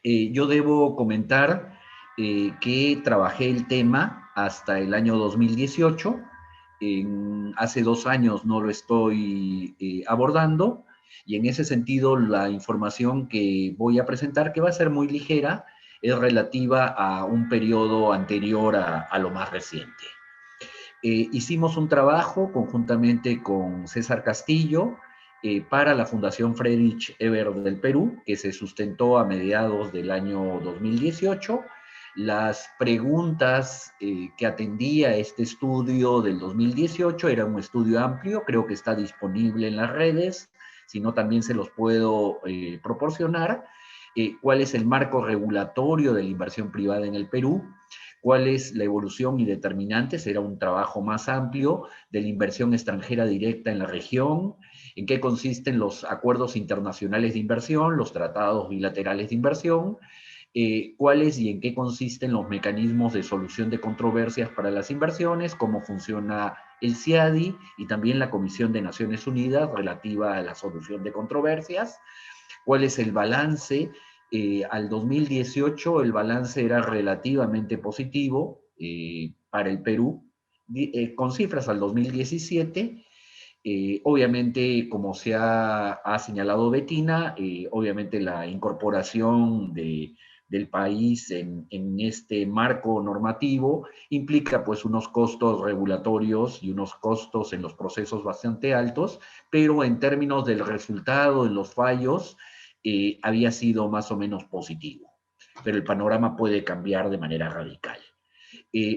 Yo debo comentar que trabajé el tema hasta el año 2018. Hace 2 años no lo estoy abordando, y en ese sentido la información que voy a presentar, que va a ser muy ligera, es relativa a un periodo anterior a lo más reciente. Hicimos un trabajo conjuntamente con César Castillo para la Fundación Friedrich Ebert del Perú, que se sustentó a mediados del año 2018. Las preguntas que atendía este estudio del 2018 era un estudio amplio, creo que está disponible en las redes, si no también se los puedo proporcionar. ¿Cuál es el marco regulatorio de la inversión privada en el Perú? ¿Cuál es la evolución y determinantes? Era un trabajo más amplio de la inversión extranjera directa en la región. ¿En qué consisten los acuerdos internacionales de inversión, los tratados bilaterales de inversión? ¿Cuáles y en qué consisten los mecanismos de solución de controversias para las inversiones? ¿Cómo funciona el CIADI y también la Comisión de Naciones Unidas relativa a la solución de controversias? ¿Cuál es el balance? Al 2018 el balance era relativamente positivo para el Perú, con cifras al 2017. Obviamente, como se ha señalado Bettina, obviamente la incorporación del país en este marco normativo implica pues unos costos regulatorios y unos costos en los procesos bastante altos, pero en términos del resultado, en los fallos, había sido más o menos positivo. Pero el panorama puede cambiar de manera radical.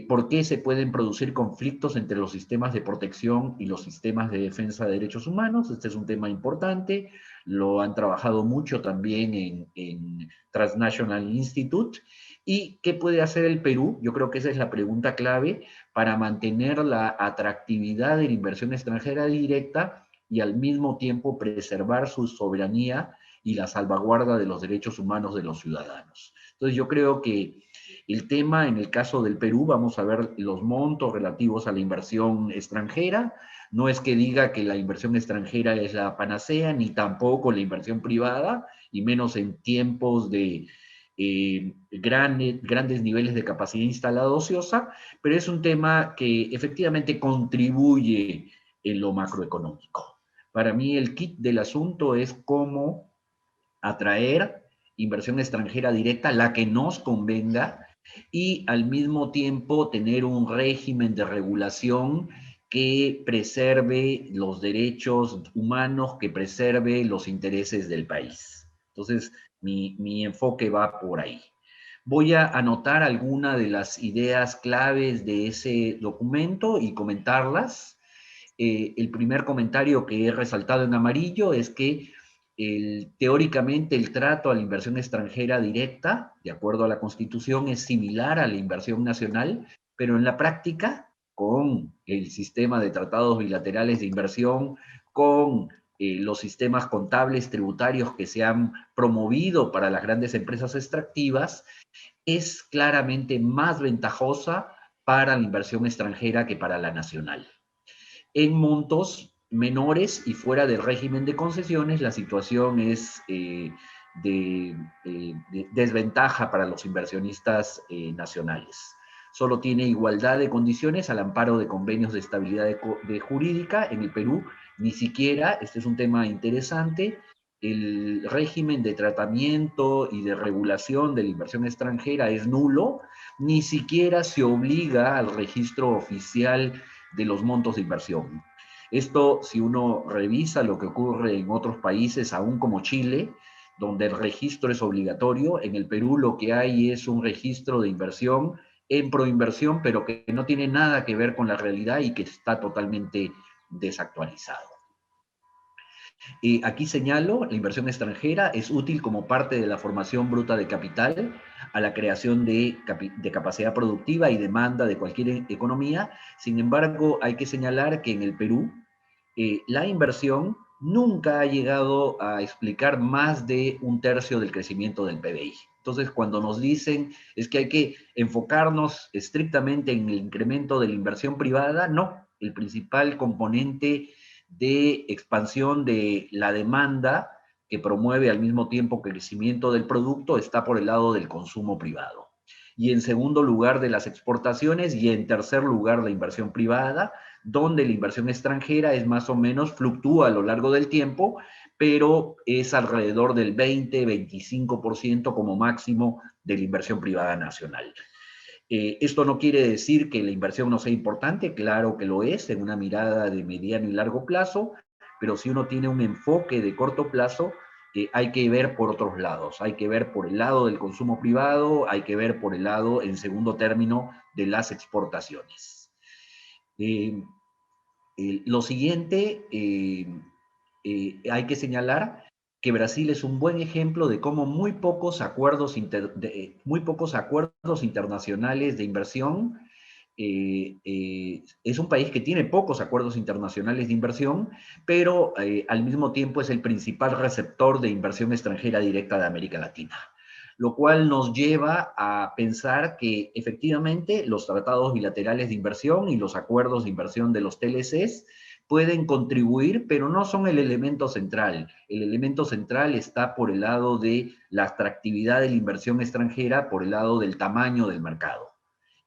¿Por qué se pueden producir conflictos entre los sistemas de protección y los sistemas de defensa de derechos humanos? Este es un tema importante, lo han trabajado mucho también en Transnational Institute. ¿Y qué puede hacer el Perú? Yo creo que esa es la pregunta clave para mantener la atractividad de la inversión extranjera directa y al mismo tiempo preservar su soberanía y la salvaguarda de los derechos humanos de los ciudadanos. Entonces yo creo que el tema, en el caso del Perú, vamos a ver los montos relativos a la inversión extranjera. No es que diga que la inversión extranjera es la panacea, ni tampoco la inversión privada, y menos en tiempos de grandes niveles de capacidad instalada ociosa, pero es un tema que efectivamente contribuye en lo macroeconómico. Para mí el kit del asunto es cómo atraer inversión extranjera directa, la que nos convenga, y al mismo tiempo tener un régimen de regulación que preserve los derechos humanos, que preserve los intereses del país. Entonces, mi enfoque va por ahí. Voy a anotar algunas de las ideas claves de ese documento y comentarlas. El primer comentario que he resaltado en amarillo es que teóricamente el trato a la inversión extranjera directa, de acuerdo a la Constitución, es similar a la inversión nacional, pero en la práctica, con el sistema de tratados bilaterales de inversión, con los sistemas contables tributarios que se han promovido para las grandes empresas extractivas, es claramente más ventajosa para la inversión extranjera que para la nacional. En montos menores y fuera del régimen de concesiones, la situación es de desventaja para los inversionistas nacionales. Solo tiene igualdad de condiciones al amparo de convenios de estabilidad jurídica. En el Perú, ni siquiera, este es un tema interesante, el régimen de tratamiento y de regulación de la inversión extranjera es nulo, ni siquiera se obliga al registro oficial de los montos de inversión. Esto, si uno revisa lo que ocurre en otros países, aún como Chile, donde el registro es obligatorio, en el Perú lo que hay es un registro de inversión en proinversión, pero que no tiene nada que ver con la realidad y que está totalmente desactualizado. Aquí señalo, la inversión extranjera es útil como parte de la formación bruta de capital, a la creación de capacidad productiva y demanda de cualquier economía. Sin embargo, hay que señalar que en el Perú la inversión nunca ha llegado a explicar más de 1/3 del crecimiento del PBI. Entonces, cuando nos dicen es que hay que enfocarnos estrictamente en el incremento de la inversión privada, no. El principal componente de expansión de la demanda que promueve al mismo tiempo que el crecimiento del producto está por el lado del consumo privado. Y en segundo lugar de las exportaciones, y en tercer lugar la inversión privada, donde la inversión extranjera es más o menos, fluctúa a lo largo del tiempo, pero es alrededor del 20-25% como máximo de la inversión privada nacional. Esto no quiere decir que la inversión no sea importante, claro que lo es, en una mirada de mediano y largo plazo, pero si uno tiene un enfoque de corto plazo, hay que ver por otros lados, hay que ver por el lado del consumo privado, hay que ver por el lado, en segundo término, de las exportaciones. Lo siguiente, hay que señalar que Brasil es un buen ejemplo de cómo muy pocos acuerdos internacionales de inversión, es un país que tiene pocos acuerdos internacionales de inversión, pero al mismo tiempo es el principal receptor de inversión extranjera directa de América Latina, lo cual nos lleva a pensar que efectivamente los tratados bilaterales de inversión y los acuerdos de inversión de los TLCs pueden contribuir, pero no son el elemento central. El elemento central está por el lado de la atractividad de la inversión extranjera, por el lado del tamaño del mercado.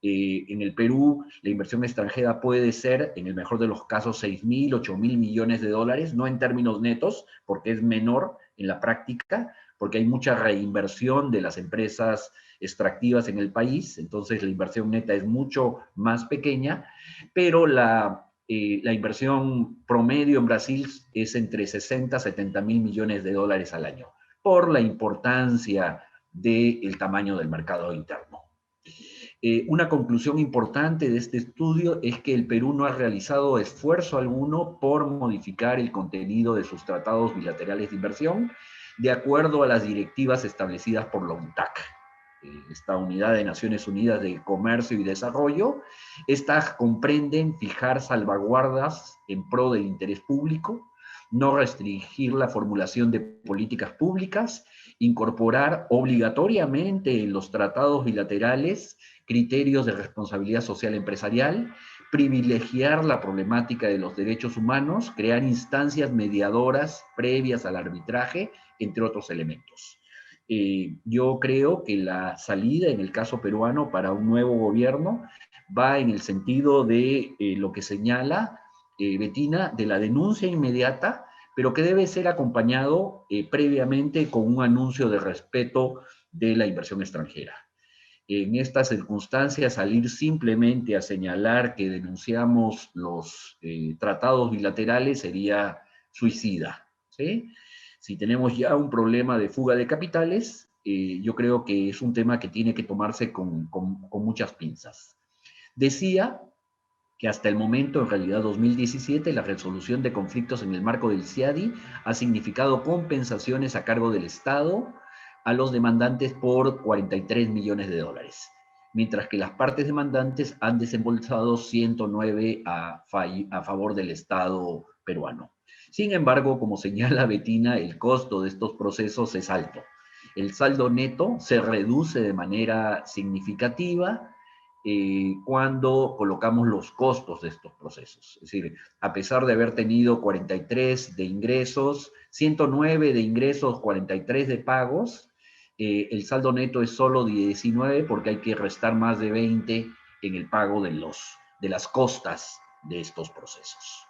En el Perú, la inversión extranjera puede ser, en el mejor de los casos, 6.000, 8.000 millones de dólares, no en términos netos, porque es menor en la práctica, porque hay mucha reinversión de las empresas extractivas en el país, entonces la inversión neta es mucho más pequeña, pero la inversión promedio en Brasil es entre 60 a 70 mil millones de dólares al año, por la importancia del tamaño del mercado interno. Una conclusión importante de este estudio es que el Perú no ha realizado esfuerzo alguno por modificar el contenido de sus tratados bilaterales de inversión de acuerdo a las directivas establecidas por la UNTAC, esta Unidad de Naciones Unidas de Comercio y Desarrollo. Estas comprenden fijar salvaguardas en pro del interés público, no restringir la formulación de políticas públicas, incorporar obligatoriamente en los tratados bilaterales criterios de responsabilidad social empresarial, privilegiar la problemática de los derechos humanos, crear instancias mediadoras previas al arbitraje, entre otros elementos. Yo creo que la salida en el caso peruano para un nuevo gobierno va en el sentido de lo que señala Bettina, de la denuncia inmediata, pero que debe ser acompañado previamente con un anuncio de respeto de la inversión extranjera. En estas circunstancias, salir simplemente a señalar que denunciamos los tratados bilaterales sería suicida, ¿sí? Si tenemos ya un problema de fuga de capitales, yo creo que es un tema que tiene que tomarse con muchas pinzas. Decía que hasta el momento, en realidad 2017, la resolución de conflictos en el marco del CIADI ha significado compensaciones a cargo del Estado a los demandantes por 43 millones de dólares, mientras que las partes demandantes han desembolsado 109 a favor del Estado peruano. Sin embargo, como señala Bettina, el costo de estos procesos es alto. El saldo neto se reduce de manera significativa cuando colocamos los costos de estos procesos. Es decir, a pesar de haber tenido 43 de ingresos, 109 de ingresos, 43 de pagos, el saldo neto es solo 19 porque hay que restar más de 20 en el pago de las costas de estos procesos.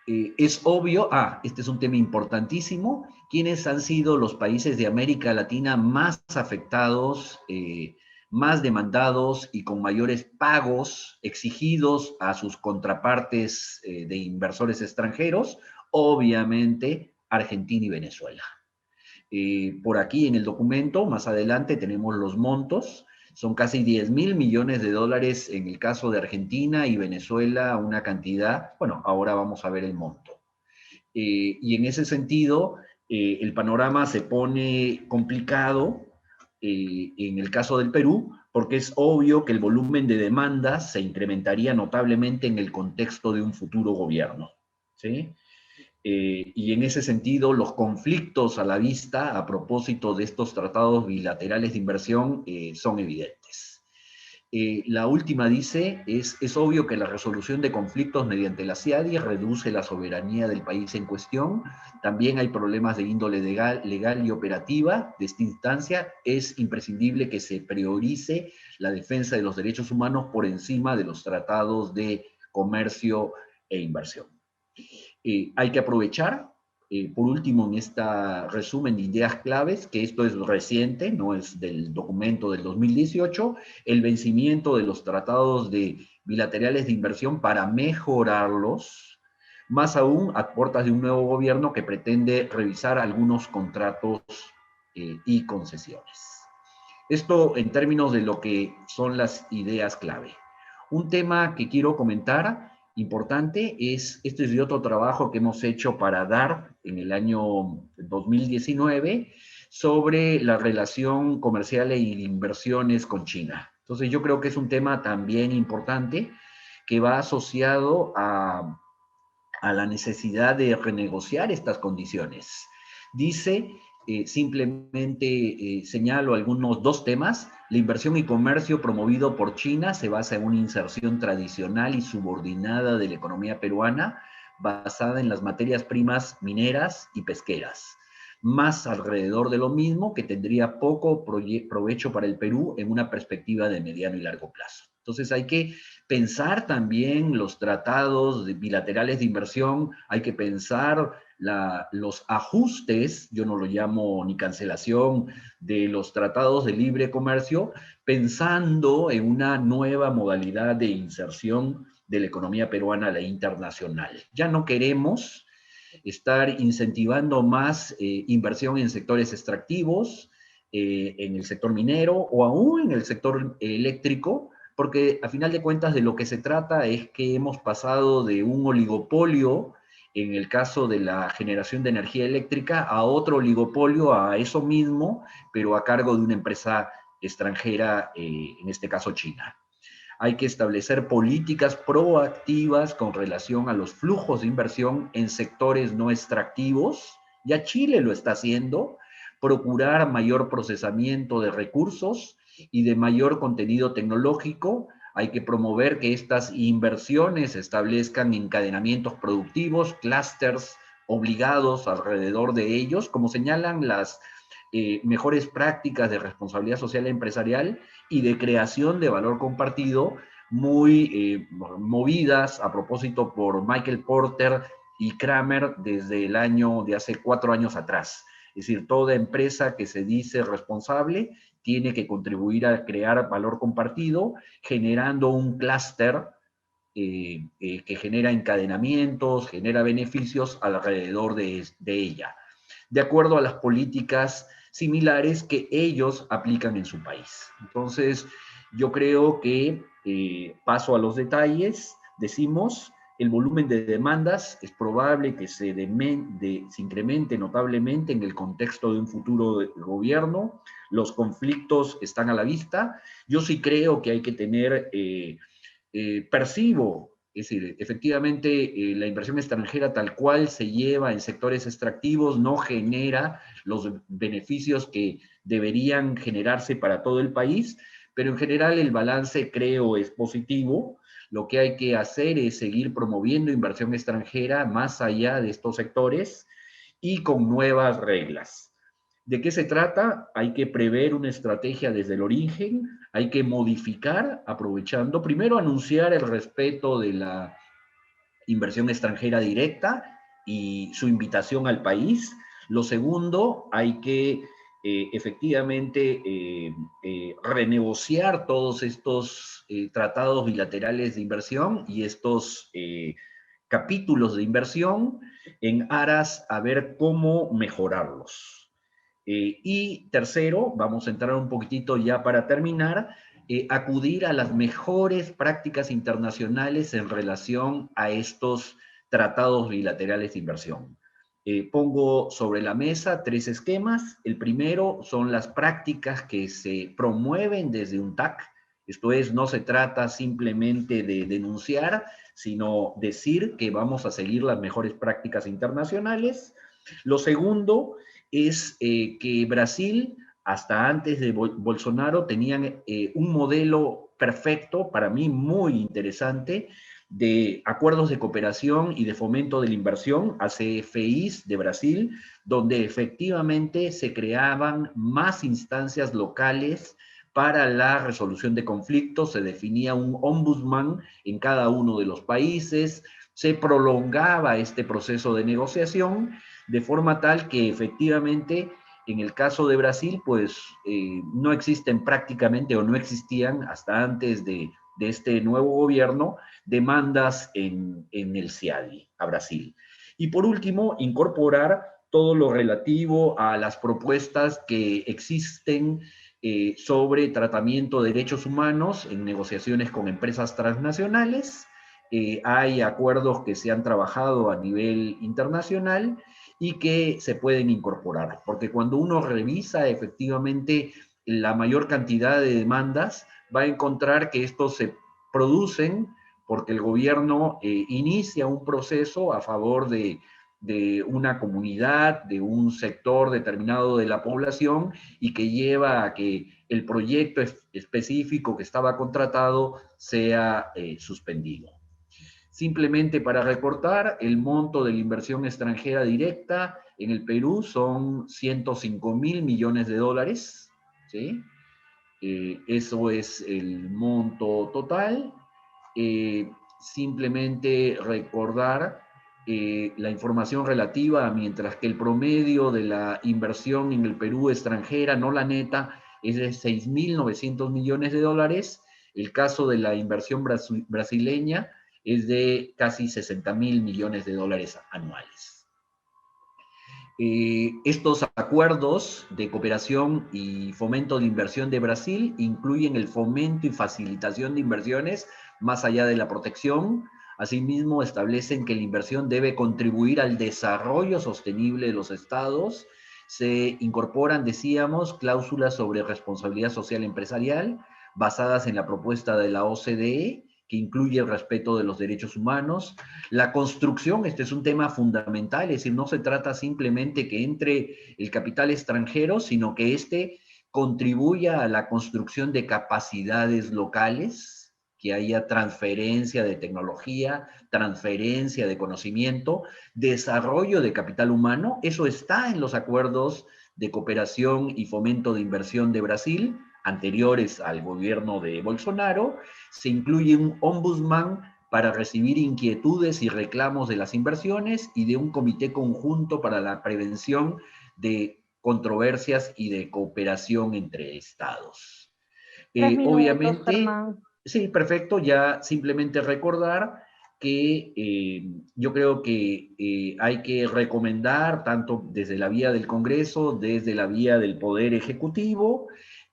Es obvio, este es un tema importantísimo, ¿quiénes han sido los países de América Latina más afectados, más demandados y con mayores pagos exigidos a sus contrapartes de inversores extranjeros? Obviamente, Argentina y Venezuela. Por aquí en el documento, más adelante, tenemos los montos. Son casi 10.000 millones de dólares en el caso de Argentina y Venezuela, una cantidad, bueno, ahora vamos a ver el monto. Y en ese sentido, el panorama se pone complicado en el caso del Perú, porque es obvio que el volumen de demandas se incrementaría notablemente en el contexto de un futuro gobierno, ¿sí? Y en ese sentido, los conflictos a la vista a propósito de estos tratados bilaterales de inversión son evidentes. La última dice, es obvio que la resolución de conflictos mediante la CIADI reduce la soberanía del país en cuestión. También hay problemas de índole legal y operativa. De esta instancia es imprescindible que se priorice la defensa de los derechos humanos por encima de los tratados de comercio e inversión. Hay que aprovechar, por último, en este resumen de ideas claves, que esto es reciente, no es del documento del 2018, el vencimiento de los tratados bilaterales de inversión para mejorarlos, más aún a puertas de un nuevo gobierno que pretende revisar algunos contratos y concesiones. Esto en términos de lo que son las ideas clave. Un tema que quiero comentar importante este es de otro trabajo que hemos hecho para DAR en el año 2019 sobre la relación comercial e inversiones con China. Entonces yo creo que es un tema también importante que va asociado a la necesidad de renegociar estas condiciones. Dice, simplemente señalo algunos dos temas. La inversión y comercio promovido por China se basa en una inserción tradicional y subordinada de la economía peruana, basada en las materias primas mineras y pesqueras. Más alrededor de lo mismo, que tendría poco provecho para el Perú en una perspectiva de mediano y largo plazo. Entonces hay que pensar también los tratados bilaterales de inversión, hay que pensar los ajustes, yo no lo llamo ni cancelación, de los tratados de libre comercio, pensando en una nueva modalidad de inserción de la economía peruana a la internacional. Ya no queremos estar incentivando más inversión en sectores extractivos, en el sector minero o aún en el sector eléctrico, porque a final de cuentas de lo que se trata es que hemos pasado de un oligopolio, en el caso de la generación de energía eléctrica, a otro oligopolio, a eso mismo, pero a cargo de una empresa extranjera, en este caso China. Hay que establecer políticas proactivas con relación a los flujos de inversión en sectores no extractivos. Ya Chile lo está haciendo. Procurar mayor procesamiento de recursos y de mayor contenido tecnológico. Hay que promover que estas inversiones establezcan encadenamientos productivos, clústeres obligados alrededor de ellos, como señalan las mejores prácticas de responsabilidad social empresarial y de creación de valor compartido, muy movidas a propósito por Michael Porter y Kramer desde el año de hace 4 años atrás. Es decir, toda empresa que se dice responsable tiene que contribuir a crear valor compartido, generando un clúster que genera encadenamientos, genera beneficios alrededor de ella, de acuerdo a las políticas similares que ellos aplican en su país. Entonces, yo creo que, paso a los detalles, decimos, el volumen de demandas es probable que se incremente notablemente en el contexto de un futuro gobierno, los conflictos están a la vista, yo sí creo que hay que tener, percibo, es decir, efectivamente la inversión extranjera tal cual se lleva en sectores extractivos no genera los beneficios que deberían generarse para todo el país, pero en general el balance creo es positivo. Lo que hay que hacer es seguir promoviendo inversión extranjera más allá de estos sectores y con nuevas reglas. ¿De qué se trata? Hay que prever una estrategia desde el origen, hay que modificar, aprovechando, primero anunciar el respeto de la inversión extranjera directa y su invitación al país. Lo segundo, hay que efectivamente renegociar todos estos tratados bilaterales de inversión y estos capítulos de inversión en aras a ver cómo mejorarlos. Y tercero, vamos a entrar un poquitito ya para terminar, acudir a las mejores prácticas internacionales en relación a estos tratados bilaterales de inversión. Pongo sobre la mesa 3 esquemas. El primero son las prácticas que se promueven desde UNTAC. Esto es, no se trata simplemente de denunciar, sino decir que vamos a seguir las mejores prácticas internacionales. Lo segundo es que Brasil hasta antes de Bolsonaro tenían un modelo perfecto, para mí muy interesante, de acuerdos de cooperación y de fomento de la inversión, ACFIs de Brasil, donde efectivamente se creaban más instancias locales para la resolución de conflictos, se definía un ombudsman en cada uno de los países, se prolongaba este proceso de negociación de forma tal que efectivamente en el caso de Brasil, pues no existen prácticamente o no existían hasta antes de este nuevo gobierno demandas en el CIADI a Brasil. Y por último, incorporar todo lo relativo a las propuestas que existen sobre tratamiento de derechos humanos en negociaciones con empresas transnacionales. Hay acuerdos que se han trabajado a nivel internacional y que se pueden incorporar, porque cuando uno revisa efectivamente la mayor cantidad de demandas, va a encontrar que estos se producen porque el gobierno inicia un proceso a favor de una comunidad, de un sector determinado de la población y que lleva a que el proyecto específico que estaba contratado sea suspendido. Simplemente para recortar, el monto de la inversión extranjera directa en el Perú son 105 mil millones de dólares, ¿sí? Eso es el monto total. Simplemente recordar la información relativa, mientras que el promedio de la inversión en el Perú extranjera, no la neta, es de 6.900 millones de dólares. El caso de la inversión brasileña es de casi 60.000 millones de dólares anuales. Estos acuerdos de cooperación y fomento de inversión de Brasil incluyen el fomento y facilitación de inversiones más allá de la protección. Asimismo, establecen que la inversión debe contribuir al desarrollo sostenible de los estados. Se incorporan, decíamos, cláusulas sobre responsabilidad social empresarial basadas en la propuesta de la OCDE, que incluye el respeto de los derechos humanos. La construcción, este es un tema fundamental, es decir, no se trata simplemente que entre el capital extranjero, sino que este contribuya a la construcción de capacidades locales, que haya transferencia de tecnología, transferencia de conocimiento, desarrollo de capital humano. Eso está en los acuerdos de cooperación y fomento de inversión de Brasil, anteriores al gobierno de Bolsonaro. Se incluye un ombudsman para recibir inquietudes y reclamos de las inversiones y de un comité conjunto para la prevención de controversias y de cooperación entre estados. 3 minutos, Obviamente, Germán. sí, perfecto, ya simplemente recordar que yo creo que hay que recomendar, tanto desde la vía del Congreso, desde la vía del Poder Ejecutivo,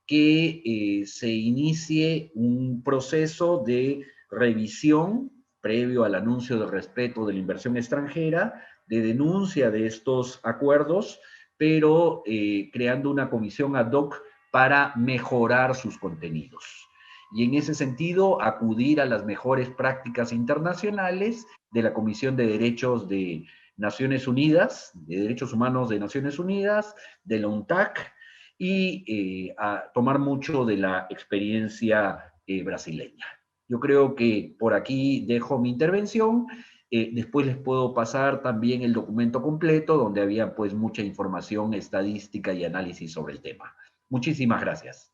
que se inicie un proceso de revisión previo al anuncio de respeto de la inversión extranjera, de denuncia de estos acuerdos, pero creando una comisión ad hoc para mejorar sus contenidos. Y en ese sentido, acudir a las mejores prácticas internacionales de la Comisión de Derechos de Naciones Unidas, de Derechos Humanos de Naciones Unidas, de la UNTAC, y a tomar mucho de la experiencia brasileña. Yo creo que por aquí dejo mi intervención. Después les puedo pasar también el documento completo donde había pues mucha información estadística y análisis sobre el tema. Muchísimas gracias.